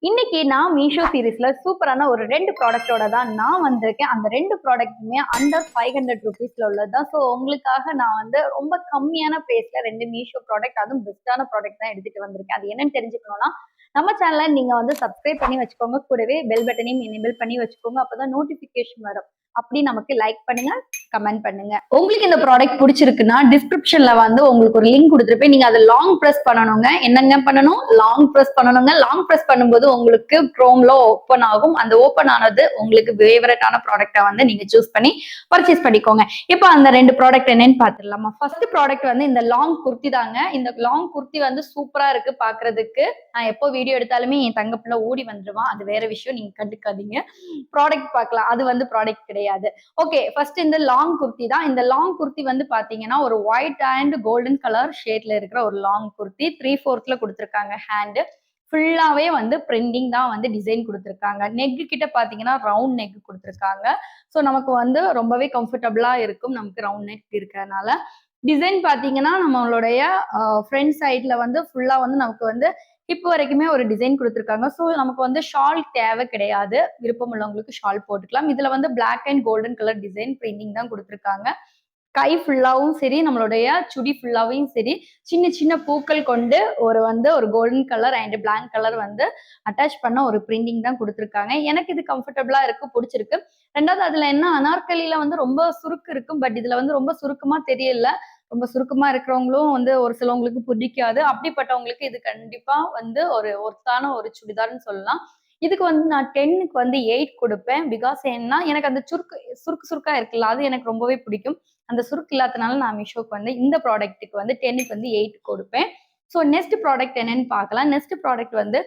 இன்னைக்கு நான் மீஷோ சீரீஸ்ல சூப்பரான ஒரு 2 ப்ராடக்டோட தான் நான் வந்திருக்கேன். அந்த 2 ப்ராடக்ட்டுமே அண்டர் 500 ருபீஸ்ல உள்ளதுதான். ஸோ உங்களுக்காக நான் வந்து ரொம்ப கம்மியான பிரைஸ்ல 2 மீஷோ ப்ராடக்ட், அதுவும் பெஸ்டான ப்ராடக்ட் தான் எடுத்துட்டு வந்திருக்கேன். அது என்னன்னு தெரிஞ்சுக்கணும்னா நம்ம சேனலை நீங்க வந்து சப்ஸ்கிரைப் பண்ணி வச்சுக்கோங்க. கூடவே பெல் பட்டனையும் எனேபிள் பண்ணி வச்சுக்கோங்க. அப்பதான் நோட்டிபிகேஷன் வரும். அப்படி நமக்கு லைக் பண்ணுங்க, கமெண்ட் பண்ணுங்க. உங்களுக்கு இந்த ப்ராடக்ட் பிடிச்சிருக்குன்னா டிஸ்கிரிப்ஷன்ல வந்து உங்களுக்கு ஒரு லிங்க் கொடுத்துருப்பேன். நீங்க அதை லாங் பிரஸ் பண்ணணுங்க. என்னங்க பண்ணணும்? லாங் பிரஸ் பண்ணணுங்க. லாங் பிரஸ் பண்ணும்போது உங்களுக்கு குரோம்ல ஓப்பன் ஆகும். அந்த ஓப்பன் ஆனது உங்களுக்கு ஃபேவரட்டான ப்ராடக்டா வந்து நீங்க சூஸ் பண்ணி பர்ச்சேஸ் பண்ணிக்கோங்க. இப்போ அந்த 2 ப்ராடக்ட் என்னன்னு பாத்துடலாமா? ஃபர்ஸ்ட் ப்ராடக்ட் வந்து இந்த லாங் குர்த்தி தாங்க. இந்த லாங் குர்த்தி வந்து சூப்பரா இருக்கு பாக்குறதுக்கு. நான் எப்போ வீடியோ எடுத்தாலுமே என் தங்க பிள்ளை ஓடி வந்துருவான். அது வேற விஷயம், நீங்க கண்டுக்காதீங்க. ப்ராடக்ட் பார்க்கலாம், அது வந்து ப்ராடக்ட் கிடையாது. ஓகே, ஃபர்ஸ்ட் இந்த லாங் குர்த்தி தான். இந்த லாங் குர்த்தி வந்து பாத்தீங்கன்னா ஒரு ஒயிட் அண்ட் கோல்டன் கலர் ஷேட்ல இருக்கிற ஒரு லாங் குர்த்தி. 3/4 கொடுத்திருக்காங்க. ஹேண்ட் ஃபுல்லாவே வந்து பிரிண்டிங் தான் வந்து டிசைன் கொடுத்திருக்காங்க. நெக் கிட்ட பாத்தீங்கன்னா ரவுண்ட் நெக் கொடுத்திருக்காங்க. ஸோ நமக்கு வந்து ரொம்பவே கம்ஃபர்டபுளா இருக்கும், நமக்கு ரவுண்ட் நெக் இருக்கிறதுனால. டிசைன் பாத்தீங்கன்னா நம்மளுடைய ஃப்ரண்ட் சைட்ல வந்து ஃபுல்லா வந்து நமக்கு வந்து ஹிப் வரைக்குமே ஒரு டிசைன் கொடுத்திருக்காங்க. ஸோ நமக்கு வந்து ஷால் தேவை கிடையாது. விருப்பம் உள்ளவங்களுக்கு ஷால் போட்டுக்கலாம். இதுல வந்து black and golden colour design printing தான் கொடுத்திருக்காங்க. கை ஃபுல்லாவும் சரி, நம்மளுடைய சுடி ஃபுல்லாவையும் சரி, சின்ன சின்ன பூக்கள் கொண்டு ஒரு golden colour and black colour வந்து அட்டாச் பண்ண ஒரு பிரிண்டிங் தான் கொடுத்திருக்காங்க. எனக்கு இது கம்ஃபர்டபுளா இருக்கு, பிடிச்சிருக்கு. ரெண்டாவது அதுல என்ன, அனார்கலியில வந்து ரொம்ப சுருக்கு இருக்கும். பட் இதுல வந்து ரொம்ப சுருக்கமா தெரியல. ரொம்ப சுருக்கமா இருக்கிறவங்களும் வந்து ஒரு சிலவங்களுக்கு பிடிக்காது. அப்படிப்பட்டவங்களுக்கு இது கண்டிப்பா வந்து ஒரு ஒர்த்தான ஒரு சுடிதார்னு சொல்லலாம். இதுக்கு வந்து நான் 10க்கு வந்து 8 கொடுப்பேன். பிகாஸ் என்ன, எனக்கு அந்த சுருக்கா இருக்குல்ல, அது எனக்கு ரொம்பவே பிடிக்கும். அந்த சுருக்கு இல்லாதனால நான் மீஷோக்கு வந்து இந்த ப்ராடக்ட்டுக்கு வந்து 10க்கு வந்து 8 கொடுப்பேன். ஸோ நெக்ஸ்ட் ப்ராடக்ட் என்னன்னு பார்க்கலாம். நெக்ஸ்ட் ப்ராடக்ட் வந்து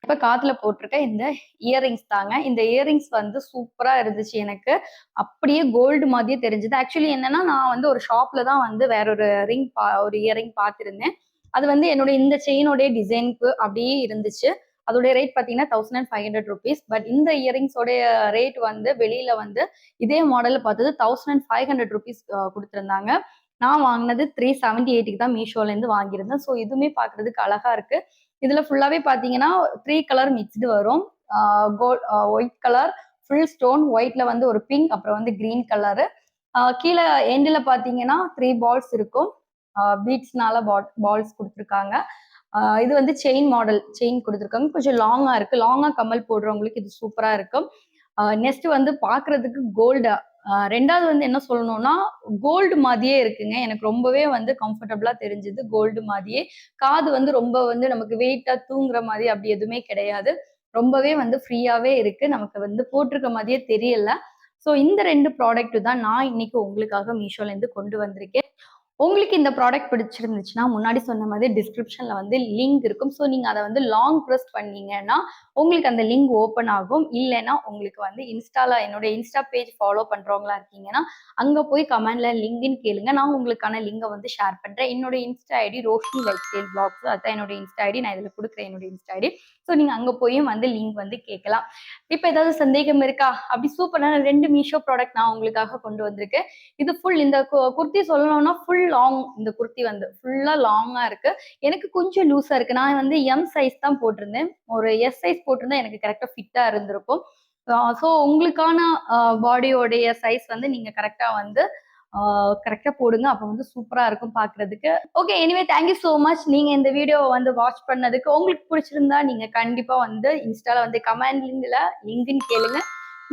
இப்ப காதுல போட்டிருக்க இந்த இயரிங்ஸ் தாங்க. இந்த இயரிங்ஸ் வந்து சூப்பரா இருந்துச்சு எனக்கு. அப்படியே கோல்டு மாதிரியே தெரிஞ்சது. ஆக்சுவலி என்னன்னா, நான் வந்து ஒரு ஷாப்ல தான் வந்து வேற ஒரு இயரிங் பார்த்திருந்தேன். அது வந்து என்னோட இந்த செயினோடைய டிசைனுக்கு அப்படியே இருந்துச்சு. அதோடைய ரேட் பாத்தீங்கன்னா 1500 ருபீஸ். பட் இந்த இயரிங்ஸோடைய ரேட் வந்து வெளியில வந்து இதே மாடல்ல பார்த்தது 1500 ருபீஸ் கொடுத்திருந்தாங்க. நான் வாங்கினது 378க்கு தான் மீஷோல இருந்து வாங்கியிருந்தேன். ஸோ இதுவுமே பாக்குறதுக்கு அழகா இருக்கு. இதுல ஃபுல்லாவே பாத்தீங்கன்னா 3 கலர் மிக்ஸ்டு வரும். ஒயிட் கலர் ஃபுல் ஸ்டோன், ஒயிட்ல வந்து ஒரு பிங்க், அப்புறம் வந்து கிரீன் கலரு. கீழே எண்டில் பாத்தீங்கன்னா 3 பால்ஸ் இருக்கும். பீட்ஸ்னால பால்ஸ் கொடுத்துருக்காங்க. இது வந்து செயின் கொடுத்துருக்காங்க. கொஞ்சம் லாங்கா இருக்கு. லாங்கா கம்மல் போடுறவங்களுக்கு இது சூப்பரா இருக்கும். நெக்ஸ்ட் வந்து பாக்குறதுக்கு கோல்டு. ரெண்டாவது வந்து என்ன சொல்லணும்னா, கோல்டு மாதிரியே இருக்குங்க. எனக்கு ரொம்பவே வந்து கம்ஃபர்டபுளா தெரிஞ்சது கோல்டு மாதிரியே. காது வந்து ரொம்ப வந்து நமக்கு வெயிட்டா தூங்குற மாதிரி அப்படி எதுவுமே கிடையாது. ரொம்பவே வந்து ஃப்ரீயாவே இருக்கு. நமக்கு வந்து போட்டிருக்க மாதிரியே தெரியல. ஸோ இந்த 2 ப்ராடக்ட் தான் நான் இன்னைக்கு உங்களுக்காக மீஷோல இருந்து கொண்டு வந்திருக்கேன். உங்களுக்கு இந்த ப்ராடக்ட் பிடிச்சிருந்துச்சுன்னா முன்னாடி சொன்ன மாதிரி டிஸ்கிரிப்ஷன்ல வந்து லிங்க் இருக்கும். ஸோ நீங்க அதை வந்து லாங் ப்ரெஸ் பண்ணீங்கன்னா உங்களுக்கு அந்த லிங்க் ஓப்பன் ஆகும். இல்லைன்னா உங்களுக்கு வந்து என்னோட இன்ஸ்டா பேஜ் ஃபாலோ பண்றவங்களா இருக்கீங்கன்னா அங்க போய் கமெண்ட்ல லிங்க்னு கேளுங்க. நான் உங்களுக்கான லிங்கை வந்து ஷேர் பண்றேன். என்னோட insta ID Roshini lifestyle blogs, அதான் என்னோட இன்ஸ்டா ஐடி. நான் இதுல கொடுக்குறேன் என்னோட இன்ஸ்டா ஐடி. ஸோ நீங்க அங்க போயும் வந்து லிங்க் வந்து கேட்கலாம். இப்ப ஏதாவது சந்தேகம் இருக்கா? அப்படி சூப்பரான 2 மீஷோ ப்ராடக்ட் நான் உங்களுக்காக கொண்டு வந்திருக்கேன். இது ஃபுல் இந்த குர்த்தி சொல்லணும்னா ஃபுல் லாங். இந்த குர்த்தி வந்து ஃபுல்லா லாங்கா இருக்கு. எனக்கு கொஞ்சம் லூஸா இருக்கு. நான் வந்து எம் சைஸ் தான் போட்டிருந்தேன். ஒரு எஸ் சைஸ் போட்டிருந்தா எனக்கு கரெக்டா ஃபிட்டா இருந்திருக்கும். ஸோ உங்களுக்கான பாடியோடைய சைஸ் வந்து நீங்க கரெக்டா போடுங்க. அப்ப வந்து சூப்பரா இருக்கும் பாக்குறதுக்கு. Okay, anyway thank you so much. நீங்க இந்த வீடியோவை வந்து வாட்ச் பண்ணதுக்கு. உங்களுக்கு பிடிச்சிருந்தா நீங்க கண்டிப்பா வந்து இன்ஸ்டால வந்து கமெண்ட்ல லிங்க்னு கேளுங்க.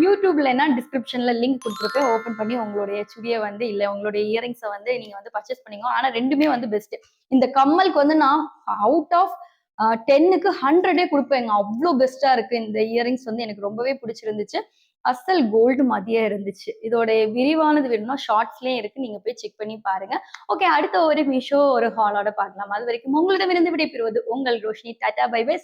யூடியூப்லனா டிஸ்கிரிப்ஷன்ல லிங்க் கொடுத்துருப்பேன். ஓப்பன் பண்ணி உங்களுடைய சுடியை வந்து இல்ல உங்களுடைய இயரிங்ஸை வந்து நீங்க வந்து பர்ச்சேஸ் பண்ணிக்கோ. ஆனா ரெண்டுமே வந்து பெஸ்ட். இந்த கம்மலுக்கு வந்து நான் அவுட் ஆஃப் 10க்கு 100 கொடுப்பேங்க. அவ்வளோ பெஸ்டா இருக்கு. இந்த இயரிங்ஸ் வந்து எனக்கு ரொம்பவே பிடிச்சிருந்துச்சு. அசல் கோல்டு மாதிரியே இருந்துச்சு. இதோட விரிவானது வேணும்னா ஷார்ட்ஸ்லயே இருக்கு, நீங்க போய் செக் பண்ணி பாருங்க. ஓகே, அடுத்த ஒரு மீஷோ ஒரு ஹாலோட பார்க்கலாம். அது வரைக்கும் உங்களிடமிருந்து விடைபெறுவது உங்கள் ரோஷினி. Tata, by by.